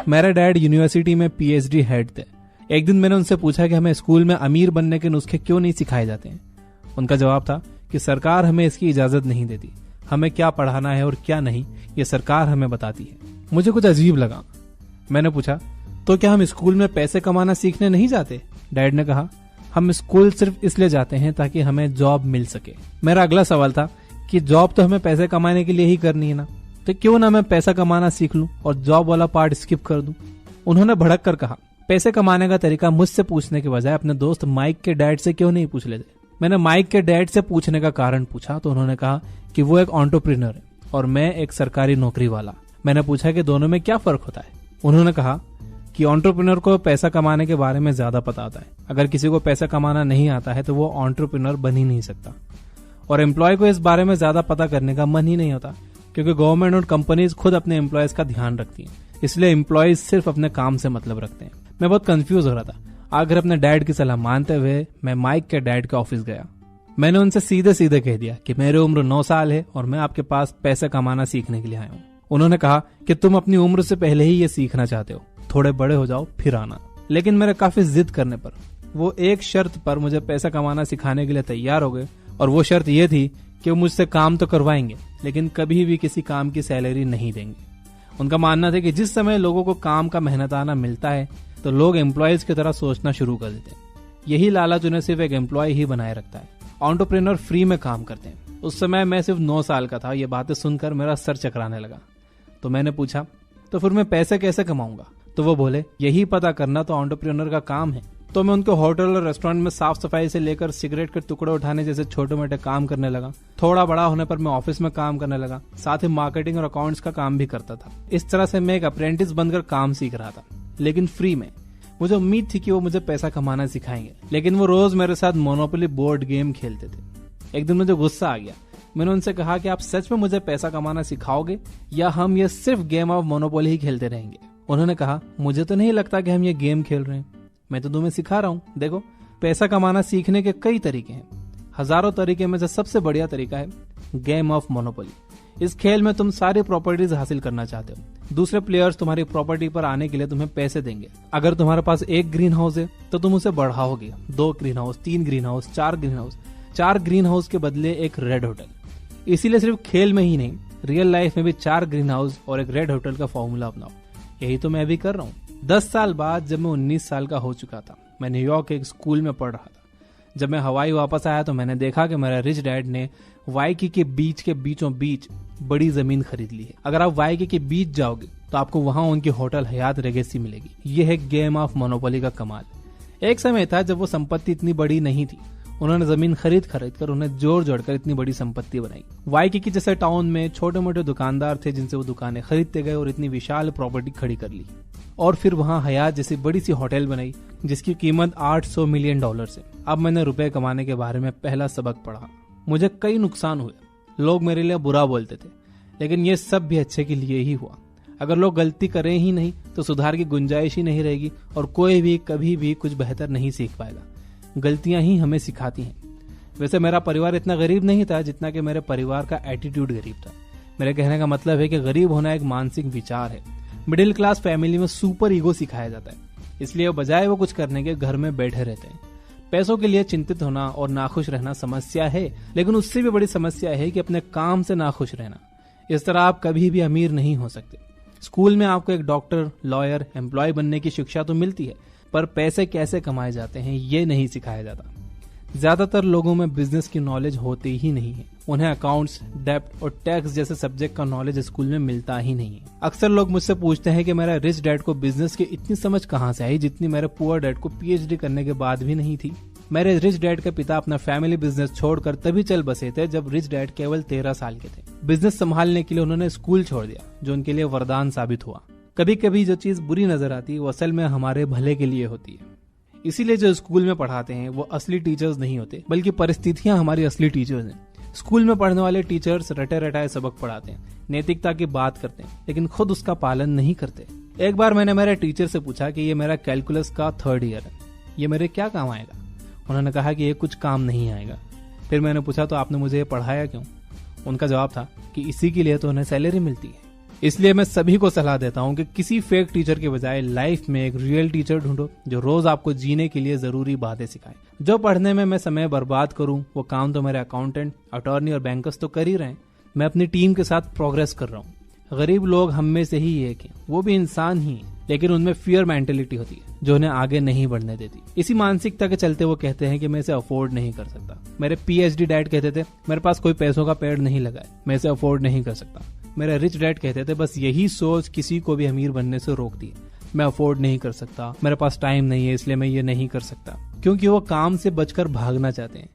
मेरा dad university में PhD head थे। एक दिन मैंने उनसे पूछा कि हमें स्कूल में अमीर बनने के नुस्खे क्यों नहीं सिखाए जाते हैं। उनका जवाब था कि सरकार हमें इसकी इजाजत नहीं देती, हमें क्या पढ़ाना है और क्या नहीं ये सरकार हमें बताती है। मुझे कुछ अजीब लगा। मैंने पूछा, तो क्या हम स्कूल में पैसे कमाना सीखने नहीं जाते? डैड ने कहा, हम स्कूल सिर्फ इसलिए जाते हैं ताकि हमें जॉब मिल सके। मेरा अगला सवाल था कि जॉब तो हमें पैसे कमाने के लिए ही करनी है ना, तो क्यों ना मैं पैसा कमाना सीख लूं और जॉब वाला पार्ट स्किप कर दूं। उन्होंने भड़क कर कहा, पैसे कमाने का तरीका मुझसे पूछने के बजाय अपने दोस्त माइक के डैड से क्यों नहीं पूछ लेते? मैंने माइक के डैड से पूछने का कारण पूछा तो उन्होंने कहा कि वो एक एंटरप्रेन्योर है और मैं एक सरकारी नौकरी वाला। मैंने पूछा कि दोनों में क्या फर्क होता है? उन्होंने कहा कि एंटरप्रेन्योर को पैसा कमाने के बारे में ज्यादा पता आता है। अगर किसी को पैसा कमाना नहीं आता है तो वो एंटरप्रेन्योर बन ही नहीं सकता। और एम्प्लॉय को इस बारे में ज्यादा पता करने का मन ही नहीं होता, क्योंकि गवर्नमेंट और कंपनीज खुद अपने एम्प्लॉयज का ध्यान रखती हैं, इसलिए एम्प्लॉयज सिर्फ अपने काम से मतलब रखते हैं। मैं बहुत कंफ्यूज हो रहा था। आखिर अपने डैड की सलाह मानते हुए मैं माइक के डैड के ऑफिस गया। मैंने उनसे सीधे सीधे कह दिया कि मेरी उम्र 9 साल है और मैं आपके पास पैसे कमाना सीखने के लिए आया हूँ। उन्होंने कहा कि तुम अपनी उम्र से पहले ही ये सीखना चाहते हो, थोड़े बड़े हो जाओ फिर आना। लेकिन मेरे काफी जिद करने पर वो एक शर्त पर मुझे पैसा कमाना सिखाने के लिए तैयार हो गए, और वो शर्त ये थी कि वो मुझसे काम तो करवाएंगे लेकिन कभी भी किसी काम की सैलरी नहीं देंगे। उनका मानना था कि जिस समय लोगों को काम का मेहनताना मिलता है तो लोग एम्प्लॉयज की तरह सोचना शुरू कर देते हैं। यही लालच उन्हें सिर्फ एक एम्प्लॉय ही बनाए रखता है। एंटरप्रेन्योर फ्री में काम करते हैं। उस समय मैं सिर्फ 9 साल का था। ये बातें सुनकर मेरा सर चकराने लगा। तो मैंने पूछा, तो फिर मैं पैसे कैसे कमाऊंगा? तो वो बोले, यही पता करना तो एंटरप्रेन्योर का काम है। तो मैं उनके होटल और रेस्टोरेंट में साफ सफाई से लेकर सिगरेट के टुकड़े उठाने जैसे छोटे मोटे काम करने लगा। थोड़ा बड़ा होने पर मैं ऑफिस में काम करने लगा, साथ ही मार्केटिंग और अकाउंट्स का काम भी करता था। इस तरह से मैं एक अप्रेंटिस बनकर काम सीख रहा था, लेकिन फ्री में। मुझे उम्मीद थी कि वो मुझे पैसा कमाना सिखाएंगे, लेकिन वो रोज मेरे साथ मोनोपोली बोर्ड गेम खेलते थे। एक दिन मुझे गुस्सा आ गया। मैंने उनसे कहा कि आप सच में मुझे पैसा कमाना सिखाओगे या हम ये सिर्फ गेम ऑफ मोनोपोली ही खेलते रहेंगे? उन्होंने कहा, मुझे तो नहीं लगता कि हम ये गेम खेल रहे हैं, मैं तो तुम्हें सिखा रहा हूँ। देखो, पैसा कमाना सीखने के कई तरीके हैं। हजारों तरीके में से सबसे बढ़िया तरीका है गेम ऑफ मोनोपोली। इस खेल में तुम सारी प्रॉपर्टीज हासिल करना चाहते हो। दूसरे प्लेयर्स तुम्हारी प्रॉपर्टी पर आने के लिए तुम्हें पैसे देंगे। अगर तुम्हारे पास एक ग्रीन हाउस है तो तुम उसे बढ़ाओगे, 2 green house, 3 green house, 4 green house. 4 green house के बदले एक रेड होटल। इसीलिए सिर्फ खेल में ही नहीं, रियल लाइफ में भी 4 ग्रीन हाउस और एक रेड होटल का फॉर्मूला अपनाओ। यही तो मैं भी कर रहा हूँ। 10 साल बाद जब मैं 19 साल का हो चुका था, मैं न्यूयॉर्क के एक स्कूल में पढ़ रहा था। जब मैं हवाई वापस आया तो मैंने देखा कि मेरा रिच डैड ने वाइकी के बीच के बीचों बीच बड़ी जमीन खरीद ली है। अगर आप वाइकी के बीच जाओगे तो आपको वहां उनकी होटल हयात रेगेसी मिलेगी। यह है गेम ऑफ मोनोपोली का कमाल। एक समय था जब वो संपत्ति इतनी बड़ी नहीं थी। उन्होंने जमीन खरीद कर उन्हें जोड़ जोड़कर इतनी बड़ी संपत्ति बनाई। वाइकी के जैसे टाउन में छोटे मोटे दुकानदार थे जिनसे वो दुकानें खरीदते गए और इतनी विशाल प्रॉपर्टी खड़ी कर ली। और फिर वहां हयात जैसी बड़ी सी होटल बनाई जिसकी कीमत $800 मिलियन है। अब मैंने रुपए कमाने के बारे में पहला सबक पढ़ा। मुझे कई नुकसान हुए। लोग मेरे लिए बुरा बोलते थे, लेकिन ये सब भी अच्छे के लिए ही हुआ। अगर लोग गलती करें ही नहीं तो सुधार की गुंजाइश ही नहीं रहेगी और कोई भी कभी भी कुछ बेहतर नहीं सीख पाएगा। गलतियां ही हमें सिखाती हैं। वैसे मेरा परिवार इतना गरीब नहीं था जितना कि मेरे परिवार का एटीट्यूड गरीब था। मेरे कहने का मतलब है कि गरीब होना एक मानसिक विचार है। मिडिल क्लास फैमिली में सुपर ईगो सिखाया जाता है, इसलिए बजाय वो कुछ करने के घर में बैठे रहते हैं। पैसों के लिए चिंतित होना और नाखुश रहना समस्या है, लेकिन उससे भी बड़ी समस्या है कि अपने काम से नाखुश रहना। इस तरह आप कभी भी अमीर नहीं हो सकते। स्कूल में आपको एक डॉक्टर, लॉयर, एम्प्लॉय बनने की शिक्षा तो मिलती है, पर पैसे कैसे कमाए जाते हैं ये नहीं सिखाया जाता। ज्यादातर लोगों में बिजनेस की नॉलेज होती ही नहीं है। उन्हें अकाउंट्स, डेब्ट और टैक्स जैसे सब्जेक्ट का नॉलेज स्कूल में मिलता ही नहीं है। अक्सर लोग मुझसे पूछते हैं कि मेरा रिच डैड को बिजनेस की इतनी समझ कहां से आई जितनी मेरे पुअर डैड को पीएचडी करने के बाद भी नहीं थी। मेरे रिच डैड के पिता अपना फैमिली बिजनेस छोड़कर तभी चल बसे थे जब रिच डैड केवल 13 साल के थे। बिजनेस संभालने के लिए उन्होंने स्कूल छोड़ दिया, जो उनके लिए वरदान साबित हुआ। कभी कभी जो चीज बुरी नजर आती है वो असल में हमारे भले के लिए होती है। इसीलिए जो स्कूल में पढ़ाते हैं वो असली टीचर्स नहीं होते, बल्कि परिस्थितियां हमारी असली टीचर्स हैं। स्कूल में पढ़ने वाले टीचर्स रटे रटाए सबक पढ़ाते हैं, नैतिकता की बात करते हैं, लेकिन खुद उसका पालन नहीं करते। एक बार मैंने मेरे टीचर से पूछा कि ये मेरा कैलकुलस का 3rd ईयर है, ये मेरे क्या काम आएगा? उन्होंने कहा कि ये कुछ काम नहीं आएगा। फिर मैंने पूछा, तो आपने मुझे ये पढ़ाया क्यों? उनका जवाब था कि इसी के लिए तो उन्हें सैलरी मिलती है। इसलिए मैं सभी को सलाह देता हूँ कि किसी फेक टीचर के बजाय लाइफ में एक रियल टीचर ढूंढो जो रोज आपको जीने के लिए जरूरी बातें सिखाए। जो पढ़ने में मैं समय बर्बाद करूँ वो काम तो मेरे अकाउंटेंट, अटॉर्नी और बैंकर्स तो कर ही रहे हैं। मैं अपनी टीम के साथ प्रोग्रेस कर रहा हूँ। गरीब लोग हम में से ही एक हैं, वो भी इंसान ही हैं, लेकिन उनमें फियर मेंटेलिटी होती है जो उन्हें आगे नहीं बढ़ने देती। इसी मानसिकता के चलते वो कहते हैं कि मैं इसे अफोर्ड नहीं कर सकता। मेरे पीएचडी डैड कहते थे मेरे पास कोई पैसों का पेड़ नहीं लगा है, मैं इसे अफोर्ड नहीं कर सकता। मेरे रिच डैड कहते थे बस यही सोच किसी को भी अमीर बनने से रोकती है, मैं अफोर्ड नहीं कर सकता, मेरे पास टाइम नहीं है इसलिए मैं ये नहीं कर सकता, क्योंकि वो काम से बचकर भागना चाहते हैं।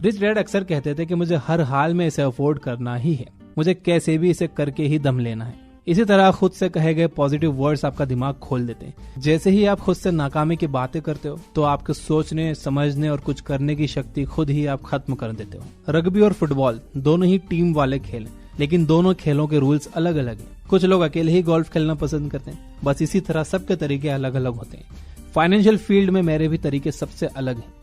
रिच डैड अक्सर कहते थे कि मुझे हर हाल में इसे अफोर्ड करना ही है, मुझे कैसे भी इसे करके ही दम लेना है। इसी तरह खुद से कहे गए पॉजिटिव वर्ड्स आपका दिमाग खोल देते हैं। जैसे ही आप खुद से नाकामी की बातें करते हो तो आपके सोचने, समझने और कुछ करने की शक्ति खुद ही आप खत्म कर देते हो। रग्बी और फुटबॉल दोनों ही टीम वाले खेल हैं, लेकिन दोनों खेलों के रूल्स अलग अलग हैं। कुछ लोग अकेले ही गोल्फ खेलना पसंद करते हैं, बस इसी तरह सबके तरीके अलग अलग होते हैं। फाइनेंशियल फील्ड में मेरे भी तरीके सबसे अलग हैं।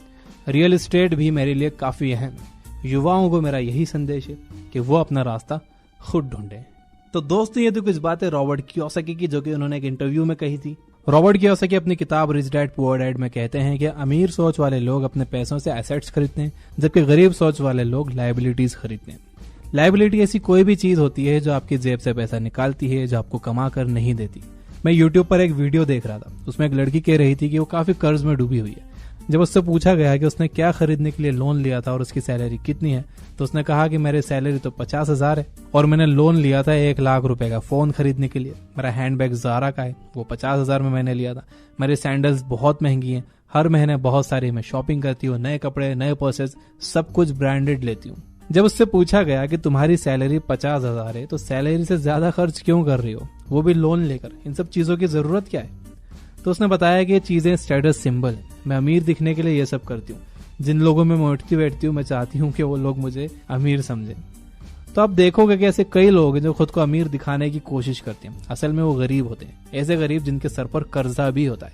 रियल एस्टेट भी मेरे लिए काफी अहम है। युवाओं को मेरा यही संदेश है कि वो अपना रास्ता खुद ढूंढे। तो दोस्तों ये तो कुछ बातें रॉबर्ट कियोसाकी की जो कि उन्होंने एक इंटरव्यू में कही थी। रॉबर्ट कियोसाकी अपनी किताब रिच डैड पुअर डैड में कहते हैं कि अमीर सोच वाले लोग अपने पैसों से एसेट्स खरीदते हैं, जबकि गरीब सोच वाले लोग लायबिलिटीज खरीदते हैं। लायबिलिटी ऐसी कोई भी चीज होती है जो आपकी जेब से पैसा निकालती है, जो आपको कमा कर नहीं देती। मैं यूट्यूब पर एक वीडियो देख रहा था, उसमें एक लड़की कह रही थी कि वो काफी कर्ज में डूबी हुई है। जब उससे पूछा गया कि उसने क्या खरीदने के लिए लोन लिया था और उसकी सैलरी कितनी है, तो उसने कहा कि मेरी सैलरी तो 50,000 है और मैंने लोन लिया था 1 लाख रुपए का फोन खरीदने के लिए। मेरा हैंडबैग ज़ारा का है, वो 50,000 में मैंने लिया था। मेरी सैंडल्स बहुत महंगी हैं, हर महीने बहुत सारी मैं शॉपिंग करती हूँ, नए कपड़े, नए पर्सेस, सब कुछ ब्रांडेड लेती हूँ। जब उससे पूछा गया कि तुम्हारी सैलरी 50,000 है तो सैलरी से ज्यादा खर्च क्यों कर रही हो, वो भी लोन लेकर, इन सब चीजों की जरूरत क्या है? तो उसने बताया कि ये चीजें स्टेटस सिंबल है, मैं अमीर दिखने के लिए ये सब करती हूँ। जिन लोगों में मैं उठती बैठती हूँ मैं चाहती हूँ कि वो लोग मुझे अमीर समझें। तो आप देखोगे कि ऐसे कई लोग हैं जो खुद को अमीर दिखाने की कोशिश करते हैं, असल में वो गरीब होते हैं। ऐसे गरीब जिनके सर पर कर्जा भी होता है,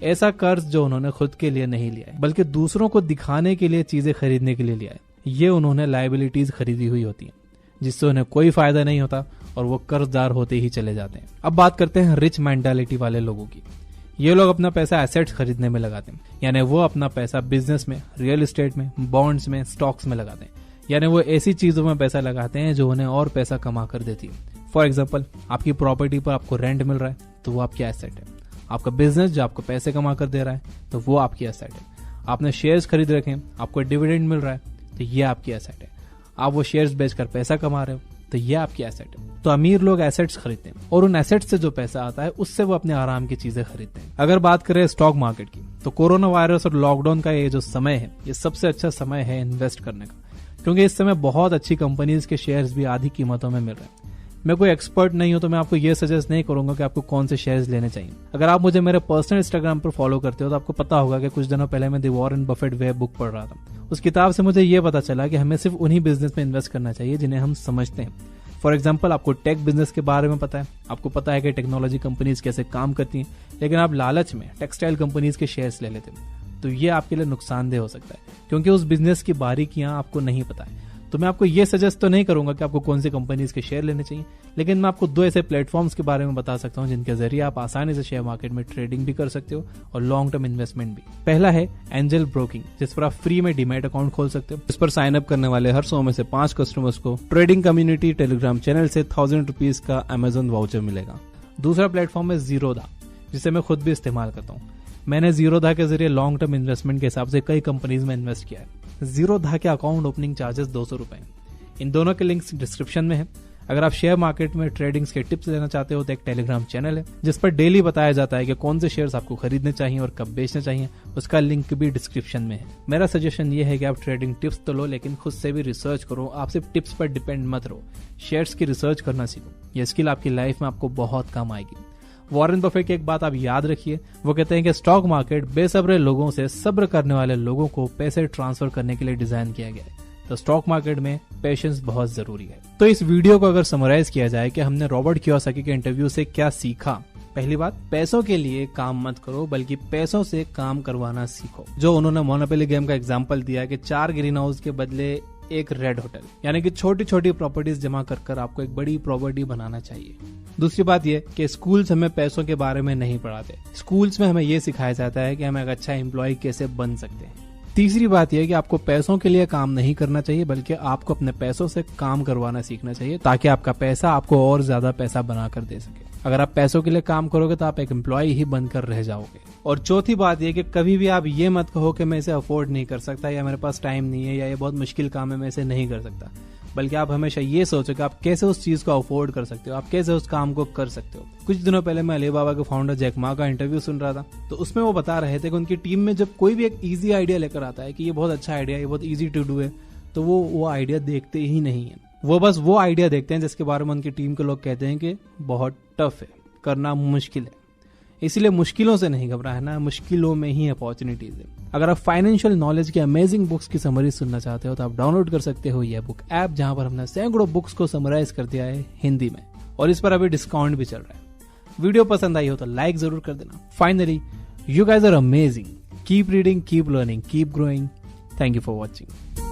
ऐसा कर्ज जो उन्होंने खुद के लिए नहीं लिया है बल्कि दूसरों को दिखाने के लिए चीजें खरीदने के लिए लिया है। ये उन्होंने लायबिलिटीज खरीदी हुई होती हैं जिससे उन्हें कोई फायदा नहीं होता और वो कर्जदार होते ही चले जाते हैं। अब बात करते हैं रिच मेंटालिटी वाले लोगों की। ये लोग अपना पैसा एसेट्स खरीदने में लगाते हैं, यानी वो अपना पैसा बिजनेस में, रियल एस्टेट में, बॉन्ड्स में, स्टॉक्स में लगाते हैं। यानी वो ऐसी चीजों में पैसा लगाते हैं जो उन्हें और पैसा कमा कर देती है। फॉर एग्जाम्पल, आपकी प्रॉपर्टी पर आपको रेंट मिल रहा है तो वो आपकी एसेट है। आपका बिजनेस जो आपको पैसे कमा कर दे रहा है तो वो आपकी एसेट है। आपने शेयर्स खरीद रखे हैं, आपको डिविडेंड मिल रहा है तो ये आपकी एसेट है। आप वो शेयर्स बेचकर पैसा कमा रहे हो तो ये आपकी एसेट है। तो अमीर लोग एसेट्स खरीदते हैं और उन एसेट्स से जो पैसा आता है उससे वो अपने आराम की चीजें खरीदते हैं। अगर बात करें स्टॉक मार्केट की तो कोरोना वायरस और लॉकडाउन का ये जो समय है ये सबसे अच्छा समय है इन्वेस्ट करने का, क्योंकि इस समय बहुत अच्छी कंपनीज के शेयर्स भी आधी कीमतों में मिल रहे हैं। मैं कोई एक्सपर्ट नहीं हूं तो मैं आपको ये सजेस्ट नहीं करूंगा कि आपको कौन से शेयर्स लेने चाहिए। अगर आप मुझे मेरे पर्सनल इंस्टाग्राम पर फॉलो करते हो तो आपको पता होगा कि कुछ दिनों पहले मैं the Warren Buffett way book पढ़ रहा था। उस किताब से मुझे ये पता चला कि हमें सिर्फ उन्हीं बिजनेस में इन्वेस्ट करना चाहिए जिन्हें हम समझते हैं। फॉर एग्जाम्पल, आपको टेक बिजनेस के बारे में पता है, आपको पता है कि टेक्नोलॉजी कंपनीज कैसे काम करती हैं, लेकिन आप लालच में टेक्सटाइल कंपनीज के शेयर्स ले लेते हैं तो ये आपके लिए नुकसानदेह हो सकता है, क्योंकि उस बिजनेस की बारीकियां आपको नहीं पता है। तो मैं आपको ये सजेस्ट तो नहीं करूंगा कि आपको कौन सी कंपनीज के शेयर लेने चाहिए, लेकिन मैं आपको 2 ऐसे प्लेटफॉर्म्स के बारे में बता सकता हूं जिनके जरिए आप आसानी से शेयर मार्केट में ट्रेडिंग भी कर सकते हो और लॉन्ग टर्म इन्वेस्टमेंट भी। पहला है एंजल ब्रोकिंग, जिस पर आप फ्री में डीमैट अकाउंट खोल सकते हो। इस पर साइन अप करने वाले हर 100 में से 5 कस्टमर्स को ट्रेडिंग कम्युनिटी टेलीग्राम चैनल से 1000 रुपीज का अमेजन वाउचर मिलेगा। दूसरा प्लेटफॉर्म है जीरोधा, जिसे मैं खुद भी इस्तेमाल करता हूँ। मैंने जीरोधा के जरिए लॉन्ग टर्म इन्वेस्टमेंट के हिसाब से कई कंपनीज में इन्वेस्ट किया है। जीरोधा के अकाउंट ओपनिंग चार्जेस 200 रुपए। इन दोनों के लिंक्स डिस्क्रिप्शन में है। अगर आप शेयर मार्केट में ट्रेडिंग्स के टिप्स लेना चाहते हो तो एक टेलीग्राम चैनल है जिस पर डेली बताया जाता है कि कौन से शेयर्स आपको खरीदने चाहिए और कब बेचने चाहिए, उसका लिंक भी डिस्क्रिप्शन में है। मेरा सजेशन ये है कि आप ट्रेडिंग टिप्स तो लो, लेकिन खुद से भी रिसर्च करो। आप सिर्फ टिप्स पर डिपेंड मत रहो, शेयर्स की रिसर्च करना सीखो। यह स्किल आपकी लाइफ में आपको बहुत काम आएगी। वॉरेन बफेट की एक बात आप याद रखिए, वो कहते हैं कि स्टॉक मार्केट बेसब्र लोगों से सब्र करने वाले लोगों को पैसे ट्रांसफर करने के लिए डिजाइन किया गया है। तो स्टॉक मार्केट में पेशेंस बहुत जरूरी है। तो इस वीडियो को अगर समराइज किया जाए कि हमने रॉबर्ट कियोसाकी के इंटरव्यू से क्या सीखा। पहली बात, पैसों के लिए काम मत करो बल्कि पैसों से काम करवाना सीखो। जो उन्होंने मोनोपोली गेम का एग्जांपल दिया कि 4 ग्रीन हाउस के बदले एक रेड होटल, यानी कि छोटी छोटी प्रॉपर्टीज जमा कर कर आपको एक बड़ी प्रॉपर्टी बनाना चाहिए। दूसरी बात यह कि स्कूल्स हमें पैसों के बारे में नहीं पढ़ाते। स्कूल्स में हमें यह सिखाया जाता है कि हम एक अच्छा एम्प्लॉय कैसे बन सकते हैं। तीसरी बात यह कि आपको पैसों के लिए काम नहीं करना चाहिए, बल्कि आपको अपने पैसों से काम करवाना सीखना चाहिए, ताकि आपका पैसा आपको और ज्यादा पैसा बनाकर दे सके। अगर आप पैसों के लिए काम करोगे तो आप एक एम्प्लॉय ही बनकर रह जाओगे। और चौथी बात यह कि कभी भी आप ये मत कहो कि मैं इसे अफोर्ड नहीं कर सकता, या मेरे पास टाइम नहीं है, या ये बहुत मुश्किल काम है, मैं इसे नहीं कर सकता। बल्कि आप हमेशा ये सोचो कि आप कैसे उस चीज को अफोर्ड कर सकते हो, आप कैसे उस काम को कर सकते हो। कुछ दिनों पहले मैं अलीबाबा के फाउंडर जैक मा का इंटरव्यू सुन रहा था, तो उसमें वो बता रहे थे कि उनकी टीम में जब कोई भी एक इजी आइडिया लेकर आता है कि ये बहुत अच्छा आइडिया, ये बहुत इजी टू डू है, तो वो आइडिया देखते ही नहीं है। वो बस वो आइडिया देखते हैं जिसके बारे में उनकी टीम के लोग कहते हैं कि बहुत टफ है, करना मुश्किल है। इसीलिए मुश्किलों से नहीं घबराना, मुश्किलों में ही अपॉर्चुनिटीज है। अगर आप फाइनेंशियल नॉलेज के अमेजिंग बुक्स की समरी सुनना चाहते हो तो आप डाउनलोड कर सकते हो ये बुक ऐप, जहां पर हमने सैकड़ों बुक्स को समराइज कर दिया है हिंदी में, और इस पर अभी डिस्काउंट भी चल रहा है। वीडियो पसंद आई हो तो लाइक जरूर कर देना। Finally, you guys are amazing. Keep reading, keep learning, keep growing. Thank you for watching.